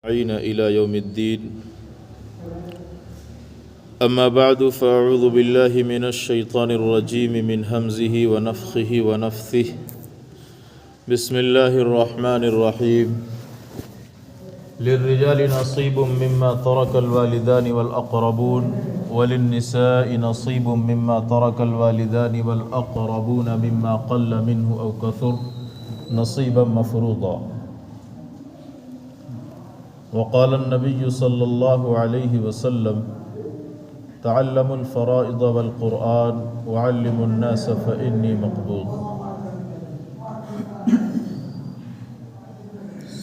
إلى يوم الدين. أما بعد فأعوذ بالله من الشيطان الرجيم من همزه ونفخه ونفثه. بسم الله الرحمن الرحيم. للرجال نصيب مما ترك الوالدان والأقربون وللنساء نصيب مما ترك الوالدان والأقربون مما قل منه أو كثر نصيبا مفروضا. وقال النبي صلى الله عليه وسلم تعلموا الفرائض والقرآن وعلموا الناس فإني مقبول.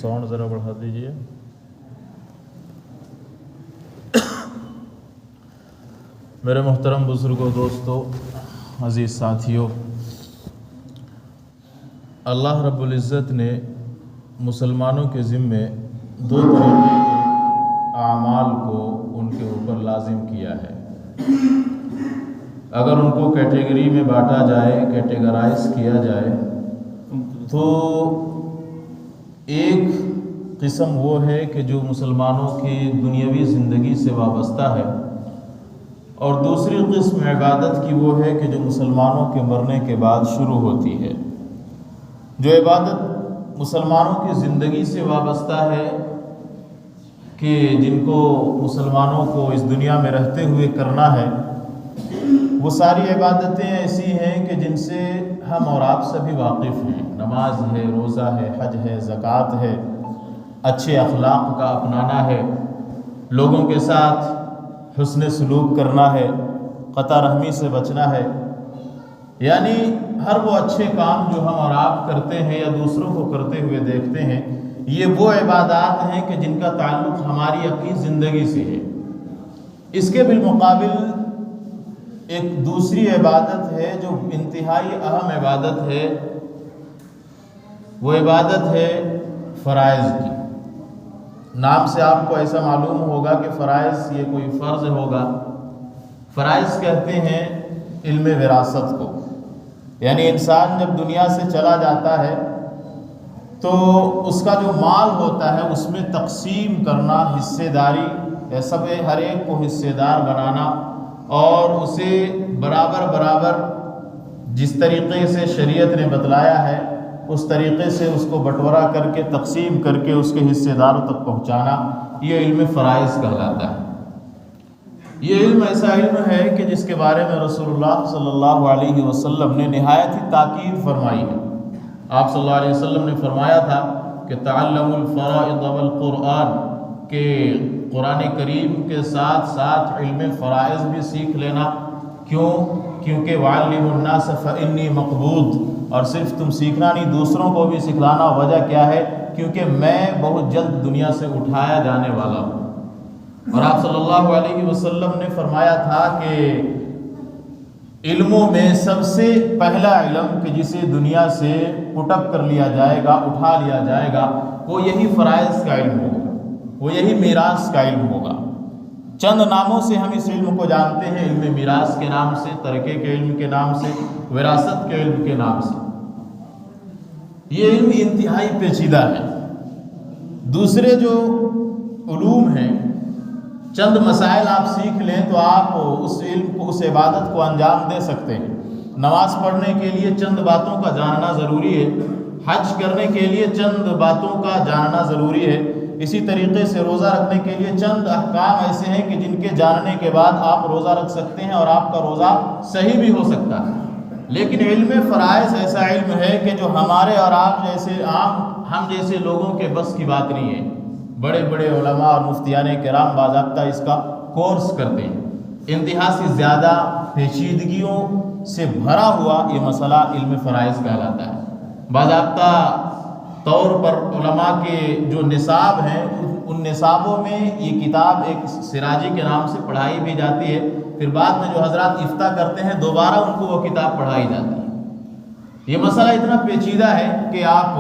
ساؤنڈ ذرا بڑھا دیجیے. میرے محترم بزرگوں، دوستوں، عزیز ساتھیوں، اللہ رب العزت نے مسلمانوں کے ذمے دو طریقے کے اعمال کو ان کے اوپر لازم کیا ہے. اگر ان کو کیٹیگری میں بانٹا جائے، کیٹیگرائز کیا جائے، تو ایک قسم وہ ہے کہ جو مسلمانوں کی دنیاوی زندگی سے وابستہ ہے، اور دوسری قسم عبادت کی وہ ہے کہ جو مسلمانوں کے مرنے کے بعد شروع ہوتی ہے. جو عبادت مسلمانوں کی زندگی سے وابستہ ہے، کہ جن کو مسلمانوں کو اس دنیا میں رہتے ہوئے کرنا ہے، وہ ساری عبادتیں ایسی ہیں کہ جن سے ہم اور آپ سبھی واقف ہیں. نماز ہے، روزہ ہے، حج ہے، زکوٰۃ ہے، اچھے اخلاق کا اپنانا ہے، لوگوں کے ساتھ حسن سلوک کرنا ہے، قطع رحمی سے بچنا ہے. یعنی ہر وہ اچھے کام جو ہم اور آپ کرتے ہیں یا دوسروں کو کرتے ہوئے دیکھتے ہیں، یہ وہ عبادات ہیں کہ جن کا تعلق ہماری اپنی زندگی سے ہے. اس کے بالمقابل ایک دوسری عبادت ہے جو انتہائی اہم عبادت ہے. وہ عبادت ہے فرائض کی. نام سے آپ کو ایسا معلوم ہوگا کہ فرائض یہ کوئی فرض ہوگا. فرائض کہتے ہیں علم وراثت کو. یعنی انسان جب دنیا سے چلا جاتا ہے تو اس کا جو مال ہوتا ہے اس میں تقسیم کرنا، حصے داری، سب ہر ایک کو حصے دار بنانا، اور اسے برابر جس طریقے سے شریعت نے بتلایا ہے اس طریقے سے اس کو بٹورا کر کے تقسیم کر کے اس کے حصے داروں تک پہنچانا، یہ علم فرائض کہلاتا ہے. یہ علم ایسا علم ہے کہ جس کے بارے میں رسول اللہ صلی اللہ علیہ وسلم نے نہایت ہی تاکید فرمائی ہے. آپ صلی اللہ علیہ وسلم نے فرمایا تھا کہ تعلموا الفرائض والقرآن، کہ قرآن کریم کے ساتھ ساتھ علم فرائض بھی سیکھ لینا. کیوں؟ کیونکہ وعلموا الناس فإنی مقبوض، اور صرف تم سیکھنا نہیں، دوسروں کو بھی سکھلانا. وجہ کیا ہے؟ کیونکہ میں بہت جلد دنیا سے اٹھایا جانے والا ہوں. اور آپ صلی اللہ علیہ وسلم نے فرمایا تھا کہ علموں میں سب سے پہلا علم کہ جسے دنیا سے پٹ اپ کر لیا جائے گا، اٹھا لیا جائے گا، وہ یہی فرائض کا علم ہوگا، وہ یہی میراث کا علم ہوگا. چند ناموں سے ہم اس علم کو جانتے ہیں: علم میراث کے نام سے، ترکے کے علم کے نام سے، وراثت کے علم کے نام سے. یہ علم انتہائی پیچیدہ ہے. دوسرے جو علوم ہیں، چند مسائل آپ سیکھ لیں تو آپ اس علم کو، اس عبادت کو انجام دے سکتے ہیں. نماز پڑھنے کے لیے چند باتوں کا جاننا ضروری ہے، حج کرنے کے لیے چند باتوں کا جاننا ضروری ہے. اسی طریقے سے روزہ رکھنے کے لیے چند احکام ایسے ہیں کہ جن کے جاننے کے بعد آپ روزہ رکھ سکتے ہیں اور آپ کا روزہ صحیح بھی ہو سکتا ہے. لیکن علم فرائض ایسا علم ہے کہ جو ہمارے اور آپ جیسے ہم جیسے لوگوں کے بس کی بات نہیں ہے. بڑے بڑے علماء اور مفتیان کرام باضابطہ اس کا کورس کرتے ہیں. انتہا سے زیادہ پیچیدگیوں سے بھرا ہوا یہ مسئلہ علم فرائض کہلاتا ہے. باضابطہ طور پر علماء کے جو نصاب ہیں، ان نصابوں میں یہ کتاب ایک سراجی کے نام سے پڑھائی بھی جاتی ہے. پھر بعد میں جو حضرات افتاء کرتے ہیں دوبارہ ان کو وہ کتاب پڑھائی جاتی ہے. یہ مسئلہ اتنا پیچیدہ ہے کہ آپ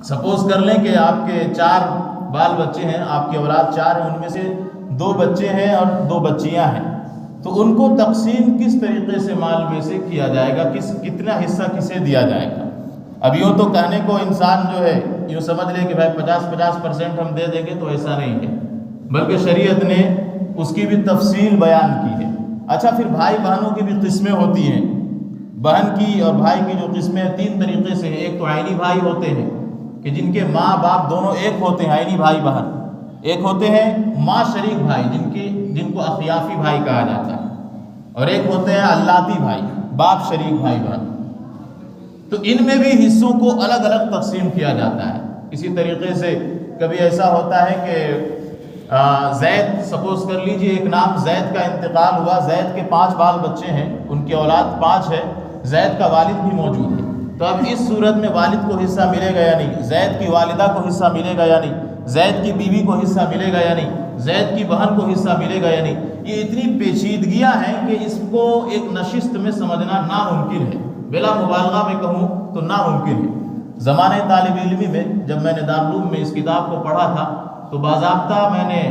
سپوز کر لیں کہ آپ کے 4 بال بچے ہیں، آپ کی اولاد 4 ہیں، ان میں سے 2 بچے ہیں اور 2 بچیاں ہیں، تو ان کو تقسیم کس طریقے سے مال میں سے کیا جائے گا، کتنا حصہ کسے دیا جائے گا. اب یوں تو کہنے کو انسان جو ہے یوں سمجھ لے کہ بھائی 50% ہم دے دیں گے، تو ایسا نہیں ہے، بلکہ شریعت نے اس کی بھی تفصیل بیان کی ہے۔ اچھا، پھر بھائی بہنوں کی بھی قسمیں ہوتی ہیں۔ بہن کی اور بھائی کی جو قسمیں 3 طریقے سے ہیں۔ ایک تو عینی بھائی ہوتے ہیں کہ جن کے ماں باپ دونوں ایک ہوتے ہیں، عینی بھائی بہن۔ ایک ہوتے ہیں ماں شریک بھائی جن کو اخیافی بھائی کہا جاتا ہے، اور ایک ہوتے ہیں اللاتی بھائی، باپ شریک بھائی بہن۔ تو ان میں بھی حصوں کو الگ الگ تقسیم کیا جاتا ہے۔ اسی طریقے سے کبھی ایسا ہوتا ہے کہ زید، سپوز کر لیجئے ایک نام زید کا انتقال ہوا، زید کے 5 بال بچے ہیں، ان کی اولاد 5 ہے، زید کا والد بھی موجود ہے۔ تو اب اس صورت میں والد کو حصہ ملے گا یا نہیں، زید کی والدہ کو حصہ ملے گا یا نہیں، زید کی بیوی کو حصہ ملے گا یا نہیں، زید کی بہن کو حصہ ملے گا یا نہیں، یہ اتنی پیچیدگیاں ہیں کہ اس کو ایک نشست میں سمجھنا ناممکن ہے، بلا مبالغہ میں کہوں تو ناممکن ہے۔ زمانۂ طالب علمی میں جب میں نے دارالعلوم میں اس کتاب کو پڑھا تھا تو باضابطہ میں نے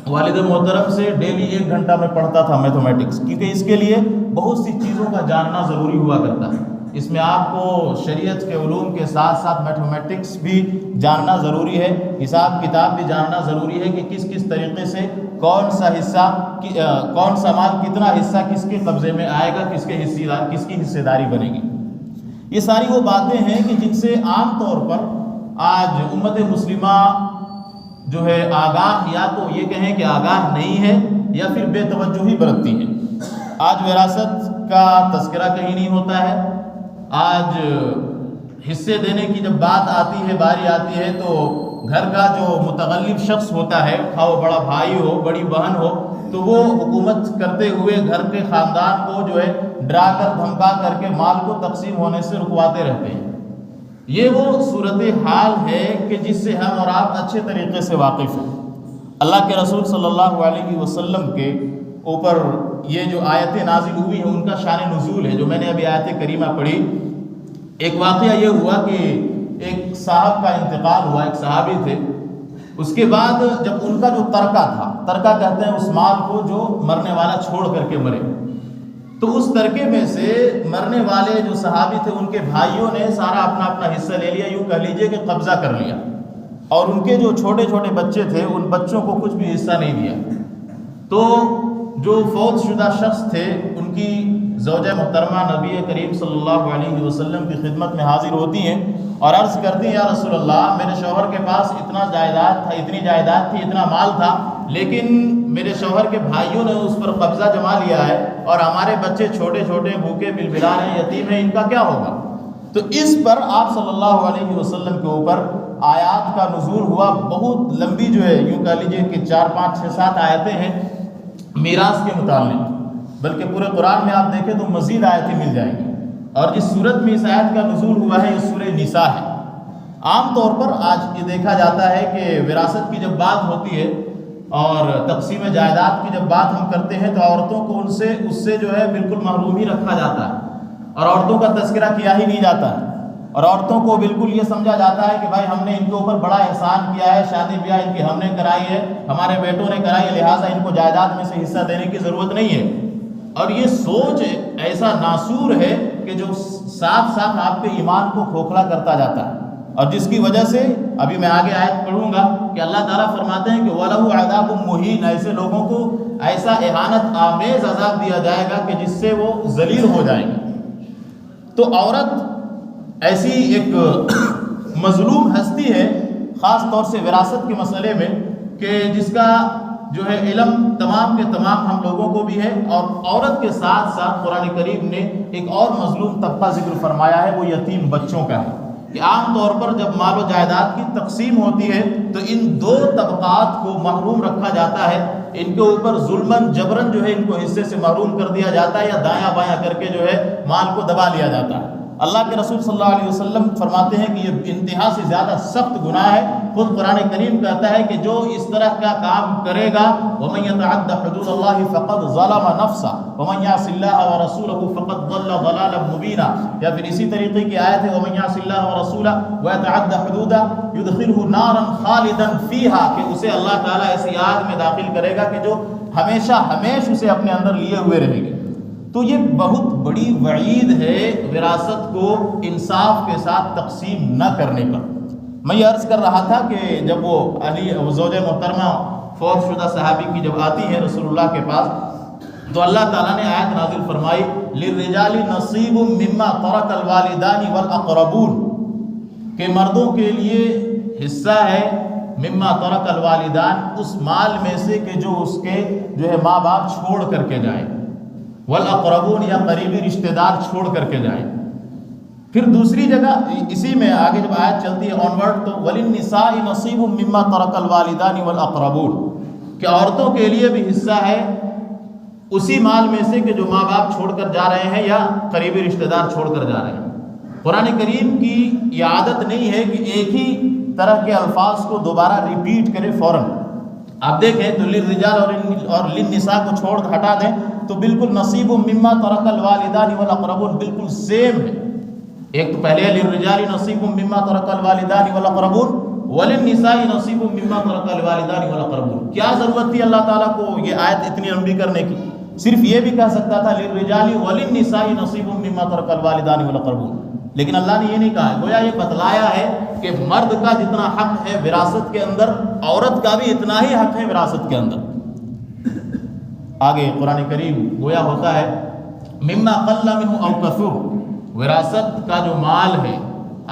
والد محترم سے ڈیلی 1 گھنٹہ میں پڑھتا تھا میتھمیٹکس، کیونکہ اس کے لیے بہت سی چیزوں کا جاننا ضروری ہوا کرتا ہے۔ اس میں آپ کو شریعت کے علوم کے ساتھ ساتھ میتھمیٹکس بھی جاننا ضروری ہے، حساب کتاب بھی جاننا ضروری ہے کہ کس طریقے سے کون سا مال، کتنا حصہ کس کے قبضے میں آئے گا، کس کی حصہ داری بنے گی۔ یہ ساری وہ باتیں ہیں کہ جن سے عام طور پر آج امت مسلمہ جو ہے آگاہ، یا تو یہ کہیں کہ آگاہ نہیں ہے یا پھر بے توجہی برتتی ہے۔ آج وراثت کا تذکرہ کہیں نہیں ہوتا ہے۔ آج حصے دینے کی جب بات آتی ہے، باری آتی ہے، تو گھر کا جو متغلب شخص ہوتا ہے، خواہ وہ بڑا بھائی ہو، بڑی بہن ہو، تو وہ حکومت کرتے ہوئے گھر کے خاندان کو جو ہے ڈرا کر دھمکا کر کے مال کو تقسیم ہونے سے رکواتے رہتے ہیں۔ یہ وہ صورتحال ہے کہ جس سے ہم اور آپ اچھے طریقے سے واقف ہیں۔ اللہ کے رسول صلی اللہ علیہ وسلم کے اوپر یہ جو آیتیں نازل ہوئی ہیں ان کا شان نزول ہے، جو میں نے ابھی آیت کریمہ پڑھی۔ ایک واقعہ یہ ہوا کہ ایک صاحب کا انتقال ہوا، ایک صحابی تھے۔ اس کے بعد جب ان کا جو ترکہ تھا، ترکہ کہتے ہیں اس مال کو جو مرنے والا چھوڑ کر کے مرے، تو اس ترکے میں سے مرنے والے جو صحابی تھے ان کے بھائیوں نے سارا اپنا حصہ لے لیا، یوں کہہ لیجئے کہ قبضہ کر لیا، اور ان کے جو چھوٹے چھوٹے بچے تھے ان بچوں کو کچھ بھی حصہ نہیں دیا۔ تو جو فوت شدہ شخص تھے ان کی زوجہ محترمہ نبی کریم صلی اللہ علیہ وسلم کی خدمت میں حاضر ہوتی ہیں اور عرض کرتی ہیں، یا رسول اللہ، میرے شوہر کے پاس اتنی جائیداد تھی، اتنا مال تھا، لیکن میرے شوہر کے بھائیوں نے اس پر قبضہ جما لیا ہے، اور ہمارے بچے چھوٹے چھوٹے بھوکے بلبلا رہے ہیں، یتیم ہیں، ان کا کیا ہوگا؟ تو اس پر آپ صلی اللہ علیہ وسلم کے اوپر آیات کا نزول ہوا، بہت لمبی جو ہے، یوں کہہ لیجئے کہ 4 5 6 7 آیتیں ہیں میراث کے متعلق، بلکہ پورے قرآن میں آپ دیکھیں تو مزید آیتیں مل جائیں گی۔ اور جس صورت میں اس آیت کا نزول ہوا ہے یہ سورہ نساء ہے۔ عام طور پر آج یہ دیکھا جاتا ہے کہ وراثت کی جب بات ہوتی ہے اور تقسیم جائیداد کی جب بات ہم کرتے ہیں تو عورتوں کو اس سے جو ہے بالکل محروم ہی رکھا جاتا ہے، اور عورتوں کا تذکرہ کیا ہی نہیں جاتا ہے، اور عورتوں کو بالکل یہ سمجھا جاتا ہے کہ بھائی ہم نے ان کے اوپر بڑا احسان کیا ہے، شادی بیاہ ان کی ہم نے کرائی ہے، ہمارے بیٹوں نے کرائی ہے، لہٰذا ان کو جائیداد میں سے حصہ دینے کی ضرورت نہیں ہے۔ اور یہ سوچ ایسا ناسور ہے کہ جو ساتھ ساتھ آپ کے ایمان کو کھوکھلا کرتا جاتا ہے، اور جس کی وجہ سے ابھی میں آگے آیت پڑھوں گا کہ اللہ تعالیٰ فرماتے ہیں کہ وَلَهُ عَذَابٌ مُهِينٌ، ایسے لوگوں کو ایسا اہانت آمیز عذاب دیا جائے گا کہ جس سے وہ ذلیل ہو جائیں گے۔ تو عورت ایسی ایک مظلوم ہستی ہے، خاص طور سے وراثت کے مسئلے میں، کہ جس کا جو ہے علم تمام کے تمام ہم لوگوں کو بھی ہے، اور عورت کے ساتھ ساتھ قرآن کریم نے ایک اور مظلوم طبقہ ذکر فرمایا ہے، وہ یتیم بچوں کا ہے، کہ عام طور پر جب مال و جائیداد کی تقسیم ہوتی ہے تو ان 2 طبقات کو محروم رکھا جاتا ہے، ان کے اوپر ظلماً جبراً جو ہے ان کو حصے سے محروم کر دیا جاتا ہے، یا دایاں بایاں کر کے جو ہے مال کو دبا لیا جاتا ہے۔ اللہ کے رسول صلی اللہ علیہ وسلم فرماتے ہیں کہ یہ انتہا سے زیادہ سخت گناہ ہے۔ خود قرآن کریم کہتا ہے کہ جو اس طرح کا کام کرے گا وَمَن يَتَعَدَّ حُدُودَ اللَّهِ فَقَدْ ظَلَمَ نَفْسَهُ وَمَن يَعْصِ اللَّهَ وَرَسُولَهُ فَقَدْ ضَلَّ ضَلَالًا مُبِينًا، یا پھر اسی طریقے کی آیت ہے وَمَن يَعْصِ اللَّهَ وَرَسُولَهُ وَيَتَعَدَّ حُدُودَهُ يُدْخِلْهُ نَارًا خَالِدًا فِيهَا، کہ اسے اللہ تعالیٰ ایسی آگ میں داخل کرے گا کہ جو ہمیشہ اسے اپنے اندر لیے ہوئے رہے گی۔ تو یہ بہت بڑی وعید ہے وراثت کو انصاف کے ساتھ تقسیم نہ کرنے پر۔ میں یہ عرض کر رہا تھا کہ جب وہ زوج محترمہ فوت شدہ صحابی کی جب آتی ہے رسول اللہ کے پاس، تو اللہ تعالیٰ نے آیت نازل فرمائی للرجال نصیب مما ترک الوالدان والاقربون، کہ مردوں کے لیے حصہ ہے مما ترک الوالدان، اس مال میں سے کہ جو اس کے جو ہے ماں باپ چھوڑ کر کے جائیں، والاقربون یا قریبی رشتہ دار چھوڑ کر کے جائیں۔ پھر دوسری جگہ اسی میں آگے جب آیت چلتی ہے آنورڈ، تو وللنساء نصیب مما ترک الوالدان والاقربون، کہ عورتوں کے لیے بھی حصہ ہے اسی مال میں سے کہ جو ماں باپ چھوڑ کر جا رہے ہیں یا قریبی رشتہ دار چھوڑ کر جا رہے ہیں۔ قرآن کریم کی یہ عادت نہیں ہے کہ ایک ہی طرح کے الفاظ کو دوبارہ ریپیٹ کرے فوراً۔ آپ دیکھیں تو للرجال اور للنساء کو چھوڑ ہٹا دیں تو بالکل نصیب مما ترک الوالدان والاقربون بالکل سیم ہے۔ ایک تو پہلے للرجال نصیب مما ترک الوالدان والاقربون وللنساء نصیب مما ترک الوالدان والاقربون۔ کیا ضرورت تھی اللہ تعالیٰ کو یہ آیت اتنی لمبی کرنے کی؟ صرف یہ بھی کہہ سکتا تھا للرجال وللنساء نصیب مما ترک الوالدان والاقربون، لیکن اللہ نے یہ نہیں کہا۔ گویا یہ بتلایا ہے کہ مرد کا جتنا حق ہے وراثت کے اندر، عورت کا بھی اتنا ہی حق ہے وراثت کے اندر۔ آگے قرآن کریم گویا ہوتا ہے مما قل منہ او کثر، وراثت کا جو مال ہے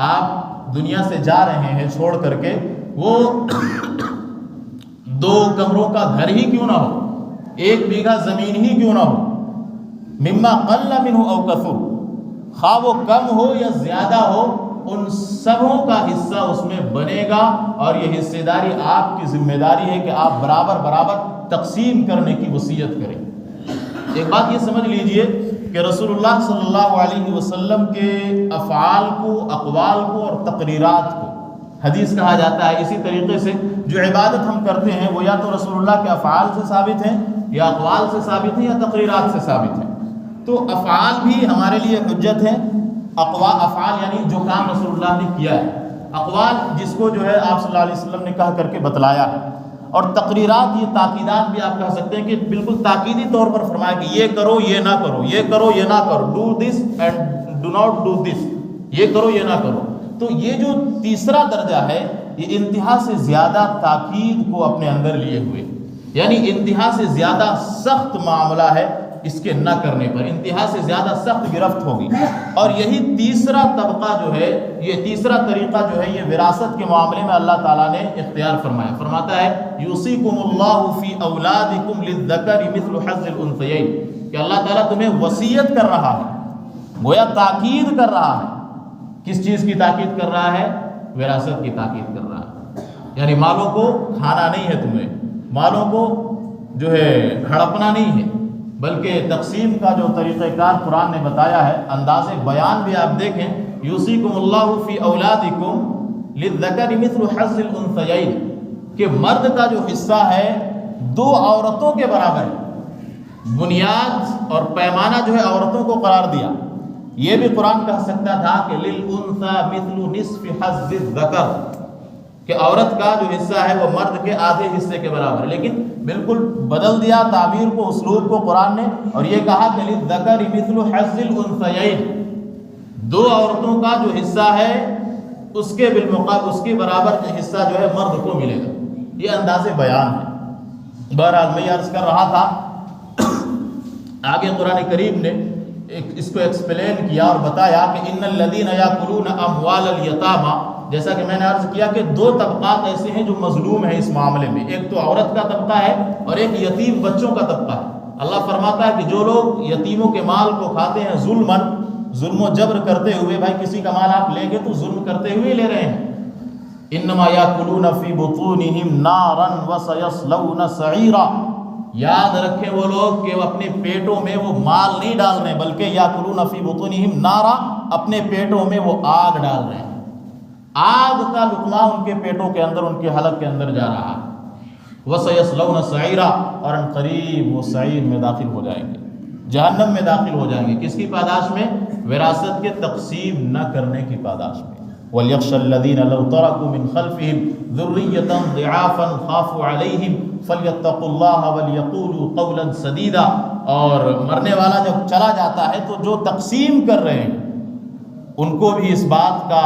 آپ دنیا سے جا رہے ہیں چھوڑ کر کے، وہ 2 کمروں کا گھر ہی کیوں نہ ہو، 1 بیگھہ زمین ہی کیوں نہ ہو، مما قل منہ او کثر، خواہ وہ کم ہو یا زیادہ ہو، ان سبوں کا حصہ اس میں بنے گا، اور یہ حصے داری آپ کی ذمہ داری ہے کہ آپ برابر برابر تقسیم کرنے کی وصیت کریں۔ ایک بات یہ سمجھ لیجئے کہ رسول اللہ صلی اللہ علیہ وسلم کے افعال کو، اقوال کو اور تقریرات کو حدیث کہا جاتا ہے۔ اسی طریقے سے جو عبادت ہم کرتے ہیں وہ یا تو رسول اللہ کے افعال سے ثابت ہیں، یا اقوال سے ثابت ہیں، یا تقریرات سے ثابت ہیں۔ تو افعال بھی ہمارے لیے حجت ہیں۔ افعال یعنی جو کام رسول اللہ نے کیا ہے، اقوال جس کو جو ہے آپ صلی اللہ علیہ وسلم نے کہہ کر کے بتلایا ہے، اور تقریرات یہ تاکیدات بھی آپ کہہ سکتے ہیں کہ بالکل تاکیدی طور پر فرمایا کہ یہ کرو یہ نہ کرو، یہ کرو یہ نہ کرو، do this and do not do this, یہ کرو یہ نہ کرو۔ تو یہ جو تیسرا درجہ ہے یہ انتہا سے زیادہ تاکید کو اپنے اندر لیے ہوئے، یعنی انتہا سے زیادہ سخت معاملہ ہے، اس کے نہ کرنے پر انتہا سے زیادہ سخت گرفت ہوگی۔ اور یہی تیسرا طبقہ جو ہے، یہ تیسرا طریقہ جو ہے، یہ وراثت کے معاملے میں اللہ تعالیٰ نے اختیار فرمایا۔ فرماتا ہے یوصیکم اللہ فی اولادکم للذکر مثل حظ الانثیین، کہ اللہ تعالیٰ تمہیں وصیت کر رہا ہے، گویا تاکید کر رہا ہے۔ کس چیز کی تاکید کر رہا ہے؟ وراثت کی تاکید کر رہا ہے، یعنی مالوں کو کھانا نہیں ہے تمہیں، مالوں کو جو ہے ہڑپنا نہیں ہے، بلکہ تقسیم کا جو طریقہ کار قرآن نے بتایا ہے، انداز بیان بھی آپ دیکھیں، یوصیکم اللہ فی اولادکم للذکر مثل حظ الانثیین، کہ مرد کا جو حصہ ہے 2 عورتوں کے برابر ہے۔ بنیاد اور پیمانہ جو ہے عورتوں کو قرار دیا۔ یہ بھی قرآن کہہ سکتا تھا کہ للانثی مثل نصف حظ الذکر، کہ عورت کا جو حصہ ہے وہ مرد کے آدھے حصے کے برابر ہے، لیکن بالکل بدل دیا تعبیر کو، اسلوب کو قرآن نے، اور یہ کہا کہ للذکر مثل حظ الانثیین، 2 عورتوں کا جو حصہ ہے اس کے بالمقابل، اس کے برابر حصہ جو ہے مرد کو ملے گا۔ یہ انداز بیان ہے۔ بہرحال میں یہ عرض کر رہا تھا، آگے قرآن کریم نے اس کو ایکسپلین کیا اور بتایا کہ ان الذین یاکلون اموال الیتامی، جیسا کہ میں نے عرض کیا کہ 2 طبقات ایسے ہیں جو مظلوم ہیں اس معاملے میں، ایک تو عورت کا طبقہ ہے اور ایک یتیم بچوں کا طبقہ ہے۔ اللہ فرماتا ہے کہ جو لوگ یتیموں کے مال کو کھاتے ہیں ظلم و جبر کرتے ہوئے، بھائی کسی کا مال آپ لیں گے تو ظلم کرتے ہوئے لے رہے ہیں، انما یاکلون فی بطونہم نارا وسیصلون سعیرا، یاد رکھیں وہ لوگ کہ وہ اپنے پیٹوں میں وہ مال نہیں ڈال رہے، بلکہ یاکلون فی بطونہم نارا، اپنے پیٹوں میں وہ آگ ڈال رہے ہیں، آگ کا لقمہ ان کے پیٹوں کے اندر، ان کے حلق کے اندر جا رہا ہے۔ وَسَيَصْلَوْنَ سَعِيرًا، اور ان قریب وہ سعیر میں داخل ہو جائیں گے، جہنم میں داخل ہو جائیں گے۔ کس کی پاداش میں؟ وراثت کے تقسیم نہ کرنے کی پاداش میں۔ وَلْيَخْشَ الَّذِينَ لَوْ تَرَكُوا مِنْ خَلْفِهِمْ ذُرِّيَّةً ضِعَافًا خَافُوا عَلَيْهِمْ فَلْيَتَّقُوا اللَّهَ وَلْيَقُولُوا قَوْلًا سَدِيدًا۔ اور مرنے والا جب چلا جاتا ہے تو جو تقسیم کر رہے ہیں ان کو بھی اس بات کا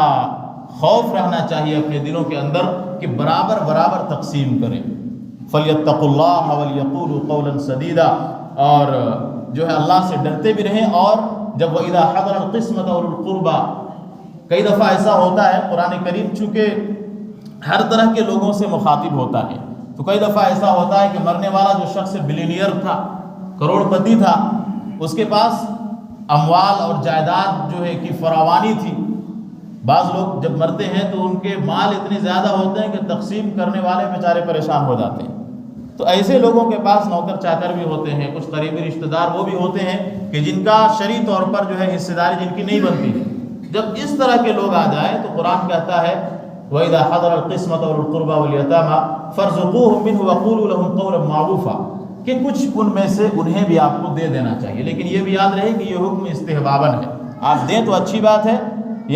خوف رہنا چاہیے اپنے دلوں کے اندر کہ برابر برابر تقسیم کریں. فَلْيَتَّقُوا اللَّهَ وَلْيَقُولُوا قَوْلًا سَدِيدًا، اور جو ہے اللہ سے ڈرتے بھی رہیں. اور جب وَإِذَا حَضَرَ الْقِسْمَةَ أُولُو الْقُرْبَى، کئی دفعہ ایسا ہوتا ہے قرآن کریم چونکہ ہر طرح کے لوگوں سے مخاطب ہوتا ہے، تو کئی دفعہ ایسا ہوتا ہے کہ مرنے والا جو شخص بلینئر تھا، کروڑ پتی تھا، اس کے پاس اموال اور جائیداد جو ہے کہ فراوانی تھی. بعض لوگ جب مرتے ہیں تو ان کے مال اتنے زیادہ ہوتے ہیں کہ تقسیم کرنے والے بیچارے پریشان ہو جاتے ہیں. تو ایسے لوگوں کے پاس نوکر چاکر بھی ہوتے ہیں، کچھ قریبی رشتہ دار وہ بھی ہوتے ہیں کہ جن کا شرعی طور پر جو ہے حصہ داری جن کی نہیں بنتی. جب اس طرح کے لوگ آ جائیں تو قرآن کہتا ہے وَإِذَا حَضَرَ الْقِسْمَةَ أُولُو الْقُرْبَى وَالْيَتَامَى فَارْزُقُوهُم مِّنْهُ وَقُولُوا لَهُمْ قَوْلًا مَّعْرُوفًا، کہ کچھ ان میں سے انہیں بھی آپ کو دے دینا چاہیے. لیکن یہ بھی یاد رہے کہ یہ حکم استحباباً ہے، آپ دیں تو اچھی بات ہے،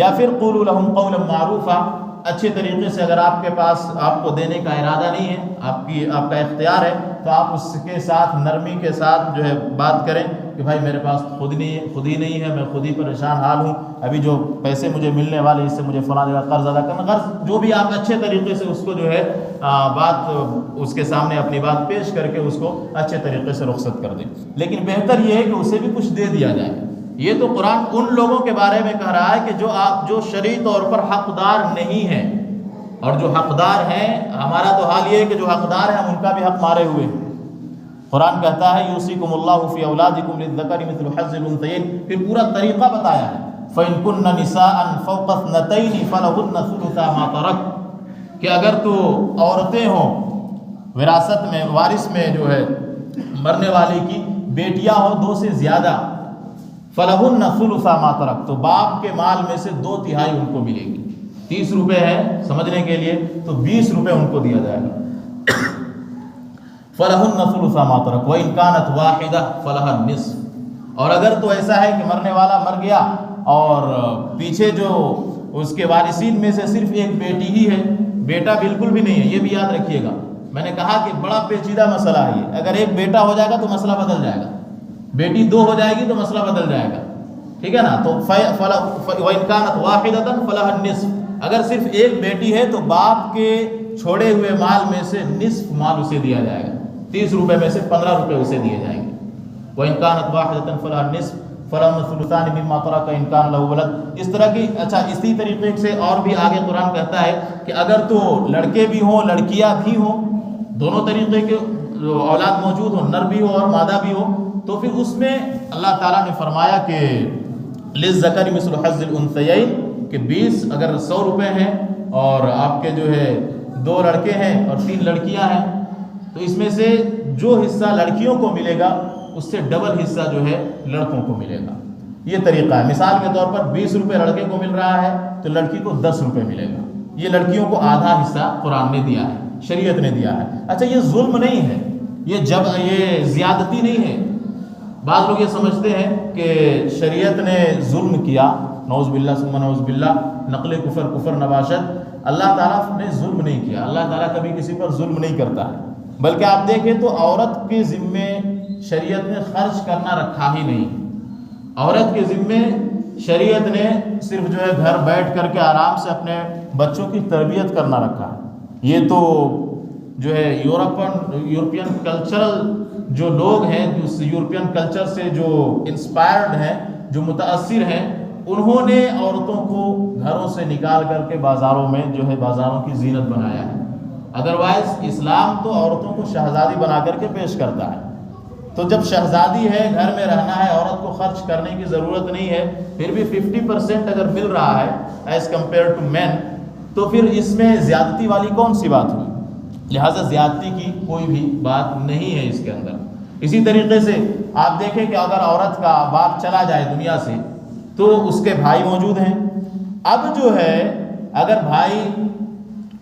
یا پھر قولوا لهم قولا معروفا، اچھے طریقے سے اگر آپ کے پاس آپ کو دینے کا ارادہ نہیں ہے، آپ کا اختیار ہے، تو آپ اس کے ساتھ نرمی کے ساتھ جو ہے بات کریں کہ بھائی میرے پاس خود ہی نہیں ہے، میں خود ہی پریشان حال ہوں، ابھی جو پیسے مجھے ملنے والے اس سے مجھے فلاں جگہ قرض ادا کرنا، قرض جو بھی آپ اچھے طریقے سے اس کو جو ہے بات اس کے سامنے اپنی بات پیش کر کے اس کو اچھے طریقے سے رخصت کر دیں. لیکن بہتر یہ ہے کہ اسے بھی کچھ دے دیا جائے. یہ تو قرآن ان لوگوں کے بارے میں کہہ رہا ہے کہ جو شرعی طور پر حقدار نہیں ہیں، اور جو حقدار ہیں، ہمارا تو حال یہ ہے کہ جو حقدار ہیں ہم ان کا بھی حق مارے ہوئے ہیں. قرآن کہتا ہے یوصیکم اللہ فی اولادکم للذکر مثل حظ الانثیین، پھر پورا طریقہ بتایا ہے. فإن كن نساء فوق اثنتین فلہن ثلثا ما ترک، کہ اگر تو عورتیں ہوں وراثت میں، وارث میں جو ہے مرنے والے کی بیٹیاں ہوں 2 سے زیادہ، فلہن ثلثا ما ترک، تو باپ کے مال میں سے 2/3 ان کو ملے گی. 30 روپے ہے سمجھنے کے لیے تو 20 روپے ان کو دیا جائے گا. فلہن ثلثا ما ترک وإن كانت واحدہ فلہا النصف، اور اگر تو ایسا ہے کہ مرنے والا مر گیا اور پیچھے جو اس کے وارثین میں سے صرف ایک بیٹی ہی ہے، بیٹا بالکل بھی نہیں ہے. یہ بھی یاد رکھیے گا، میں نے کہا کہ بڑا پیچیدہ مسئلہ ہے یہ. اگر ایک بیٹا ہو جائے گا تو مسئلہ بدل جائے گا، بیٹی 2 ہو جائے گی تو مسئلہ بدل جائے گا، ٹھیک ہے نا. تو وَإِن كَانَتْ وَاحِدَةً فَلَهَا النِّصْفُ، اگر صرف ایک بیٹی ہے تو باپ کے چھوڑے ہوئے مال میں سے نصف مال اسے دیا جائے گا. 30 روپے میں سے 15 روپے اسے دیے جائیں گے. وَإِن كَانَتْ وَاحِدَةً فَلَهَا النِّصْفُ فَلَهُ الثُّلُثَانِ مِمَّا تَرَكَ إِن كَانَ لَهُ وَلَدٌ. اس طرح کی اچھا اسی طریقے سے اور بھی آگے قرآن کہتا ہے کہ اگر تو لڑکے بھی ہوں لڑکیاں بھی ہوں، دونوں طریقے کے اولاد موجود ہوں، نر بھی ہو اور مادہ بھی ہو، تو پھر اس میں اللہ تعالیٰ نے فرمایا کہ للذکر مثل حظ الانثیین، کہ 20 اگر 100 روپے ہیں اور آپ کے جو ہے 2 لڑکے ہیں اور 3 لڑکیاں ہیں، تو اس میں سے جو حصہ لڑکیوں کو ملے گا اس سے ڈبل حصہ جو ہے لڑکوں کو ملے گا. یہ طریقہ ہے. مثال کے طور پر 20 روپے لڑکے کو مل رہا ہے تو لڑکی کو 10 روپے ملے گا. یہ لڑکیوں کو آدھا حصہ قرآن نے دیا ہے، شریعت نے دیا ہے. اچھا یہ ظلم نہیں ہے، یہ زیادتی نہیں ہے. بعض لوگ یہ سمجھتے ہیں کہ شریعت نے ظلم کیا، نعوذ باللہ ثم نعوذ باللہ، نقل کفر نباشت. اللہ تعالیٰ نے ظلم نہیں کیا، اللہ تعالیٰ کبھی کسی پر ظلم نہیں کرتا ہے. بلکہ آپ دیکھیں تو عورت کے ذمے شریعت نے خرچ کرنا رکھا ہی نہیں. عورت کے ذمے شریعت نے صرف جو ہے گھر بیٹھ کر کے آرام سے اپنے بچوں کی تربیت کرنا رکھا ہے. یہ تو جو ہے یورپین کلچرل جو لوگ ہیں، جو یورپین کلچر سے جو انسپائرڈ ہیں، جو متاثر ہیں، انہوں نے عورتوں کو گھروں سے نکال کر کے بازاروں میں جو ہے بازاروں کی زینت بنایا ہے. ادروائز اسلام تو عورتوں کو شہزادی بنا کر کے پیش کرتا ہے. تو جب شہزادی ہے، گھر میں رہنا ہے، عورت کو خرچ کرنے کی ضرورت نہیں ہے، پھر بھی 50% اگر مل رہا ہے ایز کمپیئر ٹو مین، تو پھر اس میں زیادتی والی کون سی بات ہوئی؟ لہٰذا زیادتی کی کوئی بھی بات نہیں ہے اس کے اندر. اسی طریقے سے آپ دیکھیں کہ اگر عورت کا باپ چلا جائے دنیا سے تو اس کے بھائی موجود ہیں. اب جو ہے اگر بھائی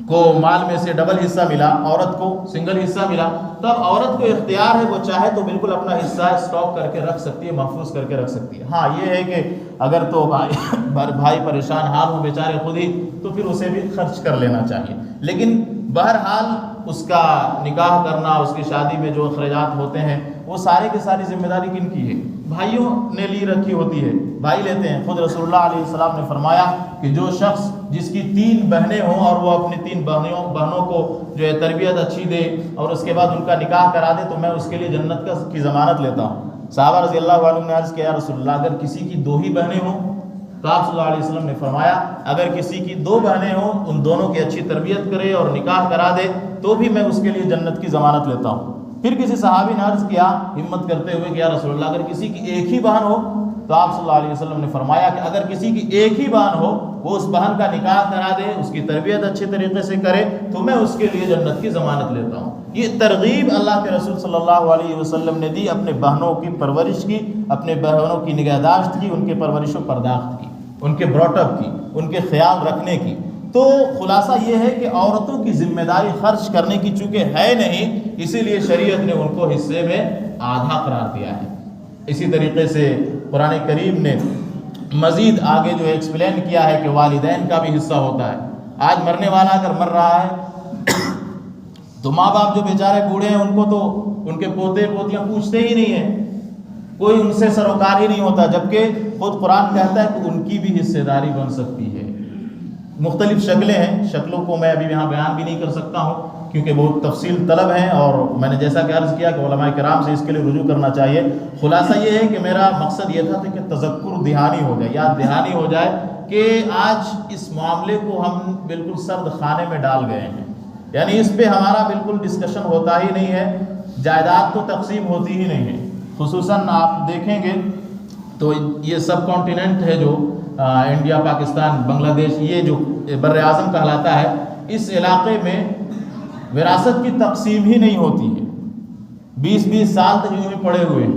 کو مال میں سے ڈبل حصہ ملا، عورت کو سنگل حصہ ملا، تو اب عورت کو اختیار ہے، وہ چاہے تو بالکل اپنا حصہ اسٹاک کر کے رکھ سکتی ہے، محفوظ کر کے رکھ سکتی ہے. ہاں یہ ہے کہ اگر تو بھائی پریشان حال ہو بیچارے خود ہی، تو پھر اسے بھی خرچ کر لینا چاہیے. لیکن بہرحال اس کا نکاح کرنا، اس کی شادی میں جو اخراجات ہوتے ہیں وہ سارے کی ساری ذمہ داری کن کی ہے؟ بھائیوں نے لی رکھی ہوتی ہے، بھائی لیتے ہیں۔ خود رسول اللہ علیہ السلام نے فرمایا کہ جو شخص جس کی 3 بہنیں ہوں اور وہ اپنی 3 بہنوں کو جو ہے تربیت اچھی دے اور اس کے بعد ان کا نکاح کرا دے تو میں اس کے لیے جنت کی ضمانت لیتا ہوں۔ صحابہ رضی اللہ عنہ نے عرض کیا یا رسول اللہ اگر کسی کی 2 ہی بہنیں ہوں؟ تو آپ صلی اللہ علیہ وسلم نے فرمایا اگر کسی کی 2 بہنیں ہوں ان دونوں کی اچھی تربیت کرے اور نکاح کرا دے تو بھی میں اس کے لیے جنت کی ضمانت لیتا ہوں۔ پھر کسی صحابی نے عرض کیا ہمت کرتے ہوئے کہ یا رسول اللہ اگر کسی کی 1 ہی بہن ہو؟ تو آپ صلی اللہ علیہ وسلم نے فرمایا کہ اگر کسی کی 1 ہی بہن ہو وہ اس بہن کا نکاح کرا دے، اس کی تربیت اچھے طریقے سے کرے تو میں اس کے لیے جنت کی ضمانت لیتا ہوں۔ یہ ترغیب اللہ کے رسول صلی اللہ علیہ وسلم نے دی، اپنے بہنوں کی پرورش کی، اپنے بہنوں کی نگہداشت کی، ان کے پرورش و پرداخت کی، ان کے براٹ اپ کی، ان کے خیال رکھنے کی۔ تو خلاصہ یہ ہے کہ عورتوں کی ذمہ داری خرچ کرنے کی چونکہ ہے نہیں، اسی لیے شریعت نے ان کو حصے میں آدھا قرار دیا ہے۔ اسی طریقے سے قرآن کریم نے مزید آگے جو ایکسپلین کیا ہے کہ والدین کا بھی حصہ ہوتا ہے۔ آج مرنے والا اگر مر رہا ہے تو ماں باپ جو بیچارے بوڑھے ہیں ان کو تو ان کے پوتے پوتیاں پوچھتے ہی نہیں ہیں، کوئی ان سے سروکار ہی نہیں ہوتا، جبکہ خود قرآن کہتا ہے کہ ان کی بھی حصے داری بن سکتی ہے۔ مختلف شکلیں ہیں، شکلوں کو میں ابھی یہاں بیان بھی نہیں کر سکتا ہوں کیونکہ بہت تفصیل طلب ہیں، اور میں نے جیسا کہ عرض کیا کہ علماء کرام سے اس کے لیے رجوع کرنا چاہیے۔ خلاصہ یہ ہے کہ میرا مقصد یہ تھا کہ تذکر دہانی ہو جائے، یاد دہانی ہو جائے کہ آج اس معاملے کو ہم بالکل سرد خانے میں ڈال گئے ہیں، یعنی اس پہ ہمارا بالکل ڈسکشن ہوتا ہی نہیں ہے، جائیداد تو تقسیم ہوتی ہی نہیں ہے۔ خصوصاً آپ دیکھیں گے تو یہ سب کانٹیننٹ ہے جو انڈیا، پاکستان، بنگلہ دیش، یہ جو بر اعظم کہلاتا ہے، اس علاقے میں وراثت کی تقسیم ہی نہیں ہوتی ہے۔ 20 سال تک یوں ہی پڑے ہوئے ہیں،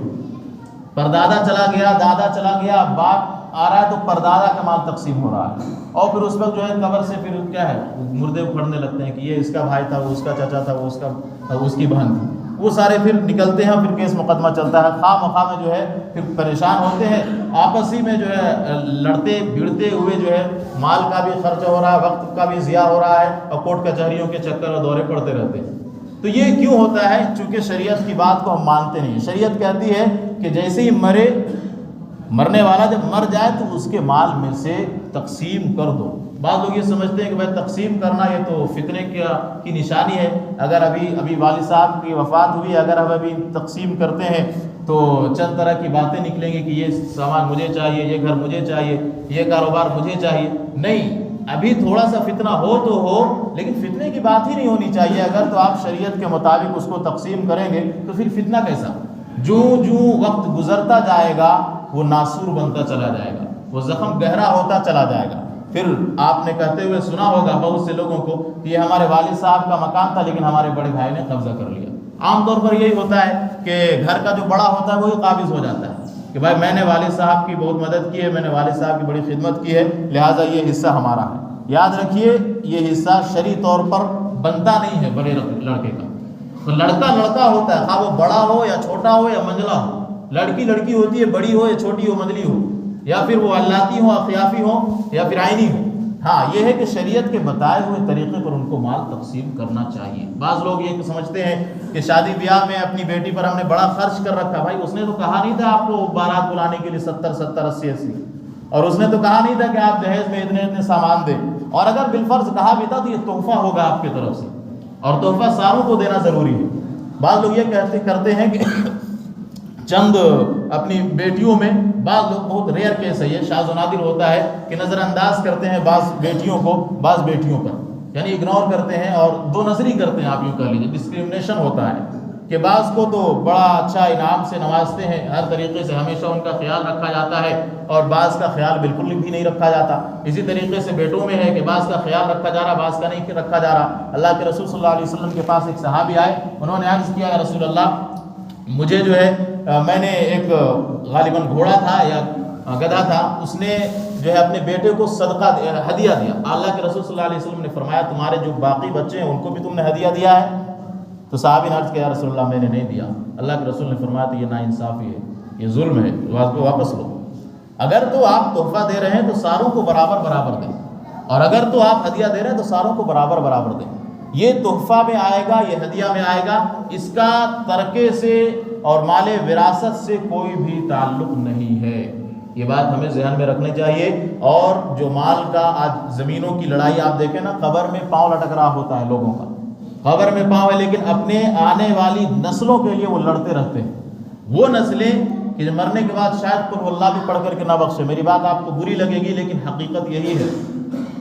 پردادا چلا گیا، دادا چلا گیا، باپ آ رہا ہے تو پردادا کا مال تقسیم ہو رہا ہے، اور پھر اس وقت جو ہے قبر سے پھر کیا ہے مردے اکھڑنے لگتے ہیں کہ یہ اس کا بھائی تھا، وہ اس کا چچا تھا، وہ اس کی بہن تھی، وہ سارے پھر نکلتے ہیں، پھر کیس مقدمہ چلتا ہے، خواہ مخواہ میں جو ہے پھر پریشان ہوتے ہیں، آپس ہی میں جو ہے لڑتے بھیڑتے ہوئے جو ہے مال کا بھی خرچ ہو رہا ہے، وقت کا بھی ضیاع ہو رہا ہے، اور کورٹ کچہریوں کے چکر اور دورے پڑتے رہتے ہیں۔ تو یہ کیوں ہوتا ہے؟ چونکہ شریعت کی بات کو ہم مانتے نہیں۔ شریعت کہتی ہے کہ جیسے ہی مرنے والا جب مر جائے تو اس کے مال میں سے تقسیم کر دو۔ بعض لوگ یہ سمجھتے ہیں کہ بھائی تقسیم کرنا یہ تو فتنے کی نشانی ہے، اگر ابھی والد صاحب کی وفات ہوئی، اگر ہم ابھی تقسیم کرتے ہیں تو چند طرح کی باتیں نکلیں گی کہ یہ سامان مجھے چاہیے، یہ گھر مجھے چاہیے، یہ کاروبار مجھے چاہیے۔ نہیں، ابھی تھوڑا سا فتنہ ہو تو ہو، لیکن فتنے کی بات ہی نہیں ہونی چاہیے۔ اگر تو آپ شریعت کے مطابق اس کو تقسیم کریں گے تو پھر فتنہ کیسا؟ جو وقت گزرتا جائے گا وہ ناسور بنتا چلا جائے گا، وہ زخم گہرا ہوتا چلا جائے گا۔ پھر آپ نے کہتے ہوئے سنا ہوگا بہت سے لوگوں کو کہ یہ ہمارے والد صاحب کا مکان تھا لیکن ہمارے بڑے بھائی نے قبضہ کر لیا۔ عام طور پر یہی ہوتا ہے کہ گھر کا جو بڑا ہوتا ہے وہی قابض ہو جاتا ہے کہ بھائی میں نے والد صاحب کی بہت مدد کی ہے، میں نے والد صاحب کی بڑی خدمت کی ہے، لہٰذا یہ حصہ ہمارا ہے۔ یاد رکھیے یہ حصہ شرعی طور پر بنتا نہیں ہے بڑے لڑکے کا، تو لڑکا ہوتا ہے، خواہ وہ بڑا ہو یا چھوٹا ہو یا منجلا ہو، لڑکی ہوتی ہے، بڑی ہو یا چھوٹی ہو، منجلی ہو، یا پھر وہ علاقی ہو، اخیافی ہو، یا پھر آئینی ہو۔ ہاں یہ ہے کہ شریعت کے بتائے ہوئے طریقے پر ان کو مال تقسیم کرنا چاہیے۔ بعض لوگ یہ سمجھتے ہیں کہ شادی بیاہ میں اپنی بیٹی پر ہم نے بڑا خرچ کر رکھا، بھائی اس نے تو کہا نہیں تھا آپ کو بارات بلانے کے لیے 70 80، اور اس نے تو کہا نہیں تھا کہ آپ جہیز میں اتنے سامان دیں، اور اگر بالفرض کہا بھی تھا تو یہ تحفہ ہوگا آپ کی طرف سے، اور تحفہ ساروں کو دینا ضروری ہے۔ بعض لوگ یہ کرتے ہیں کہ چند اپنی بیٹیوں میں، بعض لوگ بہت ریئر کیس ہے، یہ شاذ و نادر ہوتا ہے کہ نظر انداز کرتے ہیں بعض بیٹیوں کو بعض بیٹیوں پر، یعنی اگنور کرتے ہیں اور دو نظری کرتے ہیں، آپ یوں کہہ لیجیے ڈسکریمنیشن ہوتا ہے کہ بعض کو تو بڑا اچھا انعام سے نوازتے ہیں، ہر طریقے سے ہمیشہ ان کا خیال رکھا جاتا ہے، اور بعض کا خیال بالکل بھی نہیں رکھا جاتا۔ اسی طریقے سے بیٹوں میں ہے کہ بعض کا خیال رکھا جا رہا، بعض کا نہیں رکھا جا رہا۔ اللہ کے رسول صلی اللہ علیہ وسلم کے پاس ایک صحابی آئے، انہوں نے عرض کیا یا رسول اللہ مجھے جو ہے میں نے ایک غالباً گھوڑا تھا یا گدھا تھا، اس نے جو ہے اپنے بیٹے کو صدقہ ہدیہ دیا۔ اللہ کے رسول صلی اللہ علیہ وسلم نے فرمایا تمہارے جو باقی بچے ہیں ان کو بھی تم نے ہدیہ دیا ہے؟ تو صحابی نے عرض کیا یا رسول اللہ میں نے نہیں دیا۔ اللہ کے رسول نے فرمایا تو یہ ناانصافی ہے، یہ ظلم ہے، واپس لو۔ اگر تو آپ تحفہ دے رہے ہیں تو ساروں کو برابر دیں، اور اگر تو آپ ہدیہ دے رہے ہیں تو ساروں کو برابر دیں۔ یہ تحفہ میں آئے گا، یہ ہدیہ میں آئے گا، اس کا ترکے سے اور مال وراثت سے کوئی بھی تعلق نہیں ہے۔ یہ بات ہمیں ذہن میں رکھنی چاہیے۔ اور جو مال کا آج زمینوں کی لڑائی آپ دیکھیں نا، قبر میں پاؤں لٹک رہا ہوتا ہے لوگوں کا، قبر میں پاؤں ہے، لیکن اپنے آنے والی نسلوں کے لیے وہ لڑتے رہتے ہیں۔ وہ نسلیں کہ مرنے کے بعد شاید قل واللہ بھی پڑھ کر کے نہ بخشے، میری بات آپ کو بری لگے گی لیکن حقیقت یہی ہے،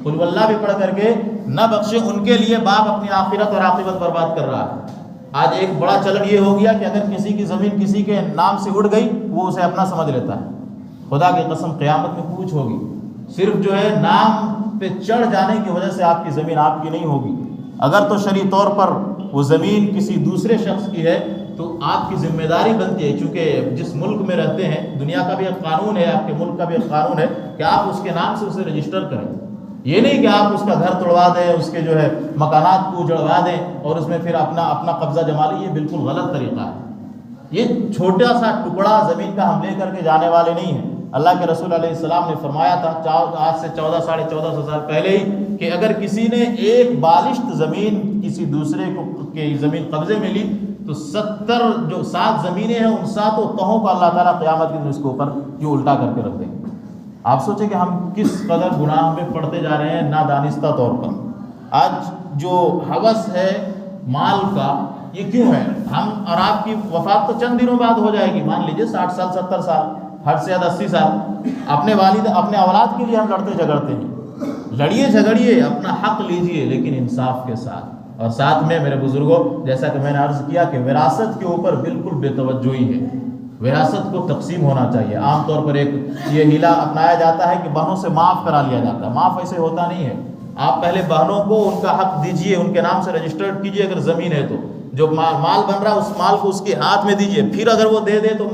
قل واللہ بھی پڑھ کر کے نہ بخشے، ان کے لیے باپ اپنی آخرت اور عاقبت برباد کر رہا ہے۔ آج ایک بڑا چلن یہ ہو گیا کہ اگر کسی کی زمین کسی کے نام سے اڑ گئی وہ اسے اپنا سمجھ لیتا ہے۔ خدا کی قسم قیامت میں پوچھ ہوگی، صرف جو ہے نام پہ چڑھ جانے کی وجہ سے آپ کی زمین آپ کی نہیں ہوگی۔ اگر تو شرعی طور پر وہ زمین کسی دوسرے شخص کی ہے تو آپ کی ذمہ داری بنتی ہے، چونکہ جس ملک میں رہتے ہیں، دنیا کا بھی ایک قانون ہے، آپ کے ملک کا بھی ایک قانون ہے کہ آپ اس کے نام سے اسے رجسٹر کریں۔ یہ نہیں کہ آپ اس کا گھر توڑوا دیں، اس کے جو ہے مکانات کو اجڑوا دیں اور اس میں پھر اپنا قبضہ جما لیں، یہ بالکل غلط طریقہ ہے۔ یہ چھوٹا سا ٹکڑا زمین کا ہم لے کر کے جانے والے نہیں ہیں۔ اللہ کے رسول علیہ السلام نے فرمایا تھا آج سے 1400 سال پہلے ہی کہ اگر کسی نے ایک بالشت زمین کسی دوسرے کی زمین قبضے میں لی تو 7 زمینیں ہیں، ان 7 تہوں کو اللہ تعالیٰ قیامت کے دن اس کے اوپر یہ الٹا کر کے رکھ دیں گے۔ آپ سوچیں کہ ہم کس قدر گناہ میں پڑتے جا رہے ہیں نادانستہ طور پر۔ آج جو ہوس ہے مال کا، یہ کیوں ہے؟ ہم اور آپ کی وفات تو چند دنوں بعد ہو جائے گی، مان لیجیے 60 سال 70 سال، حد سے زیادہ 80 سال، اپنے والد اپنے اولاد کے لیے ہم لڑتے جھگڑتے ہیں۔ لڑیے جھگڑیے، اپنا حق لیجیے، لیکن انصاف کے ساتھ۔ اور ساتھ میں میرے بزرگوں، جیسا کہ میں نے عرض کیا کہ وراثت کے اوپر بالکل بے توجہی ہے۔ وراثت کو تقسیم ہونا چاہیے۔ عام طور پر ایک یہ ہیلا اپنایا جاتا ہے کہ بہنوں سے معاف کرا لیا جاتا ہے، معاف ایسے ہوتا نہیں ہے۔ آپ پہلے بہنوں کو ان کا حق دیجئے، ان کے نام سے رجسٹرڈ کیجئے، اگر زمین ہے تو جو مال بن رہا ہے اس مال کو اس کے ہاتھ میں دیجئے، پھر اگر وہ دے دے تو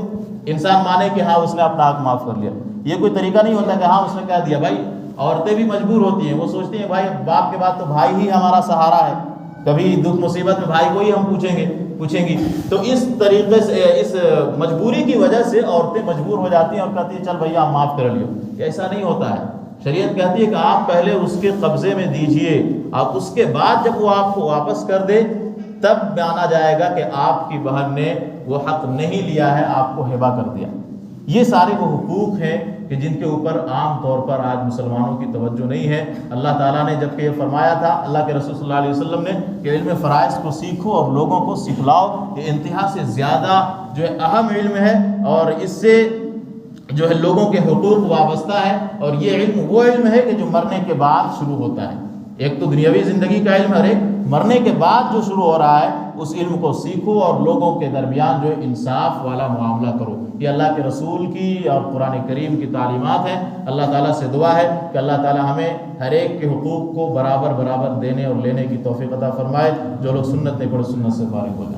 انسان مانے کہ ہاں اس نے اپنا حق معاف کر لیا۔ یہ کوئی طریقہ نہیں ہوتا کہ ہاں اس نے کہہ دیا۔ بھائی عورتیں بھی مجبور ہوتی ہیں، وہ سوچتی ہیں بھائی باپ کے بعد تو بھائی ہی ہمارا سہارا ہے، کبھی دکھ مصیبت میں بھائی کو ہی ہم پوچھیں گی۔ تو اس طریقے سے اس مجبوری کی وجہ سے عورتیں مجبور ہو جاتی ہیں اور کہتی ہیں چل بھیا معاف کر لیو۔ ایسا نہیں ہوتا ہے۔ شریعت کہتی ہے کہ آپ پہلے اس کے قبضے میں دیجئے، آپ اس کے بعد جب وہ آپ کو واپس کر دے تب مانا جائے گا کہ آپ کی بہن نے وہ حق نہیں لیا ہے، آپ کو ہبہ کر دیا۔ یہ سارے وہ حقوق ہیں کہ جن کے اوپر عام طور پر آج مسلمانوں کی توجہ نہیں ہے۔ اللہ تعالیٰ نے جبکہ یہ فرمایا تھا، اللہ کے رسول صلی اللہ علیہ وسلم نے کہ علم فرائض کو سیکھو اور لوگوں کو سکھلاؤ، یہ انتہا سے زیادہ جو ہے اہم علم ہے، اور اس سے جو ہے لوگوں کے حقوق وابستہ ہے۔ اور یہ علم وہ علم ہے کہ جو مرنے کے بعد شروع ہوتا ہے۔ ایک تو دنیاوی زندگی کا علم ہے، مرنے کے بعد جو شروع ہو رہا ہے اس علم کو سیکھو اور لوگوں کے درمیان جو انصاف والا معاملہ کرو۔ یہ اللہ کے رسول کی اور قرآن کریم کی تعلیمات ہیں۔ اللہ تعالیٰ سے دعا ہے کہ اللہ تعالیٰ ہمیں ہر ایک کے حقوق کو برابر دینے اور لینے کی توفیق عطا فرمائے۔ جو لوگ سنت نہیں پڑھے سنت سے فارغ ہو جائے۔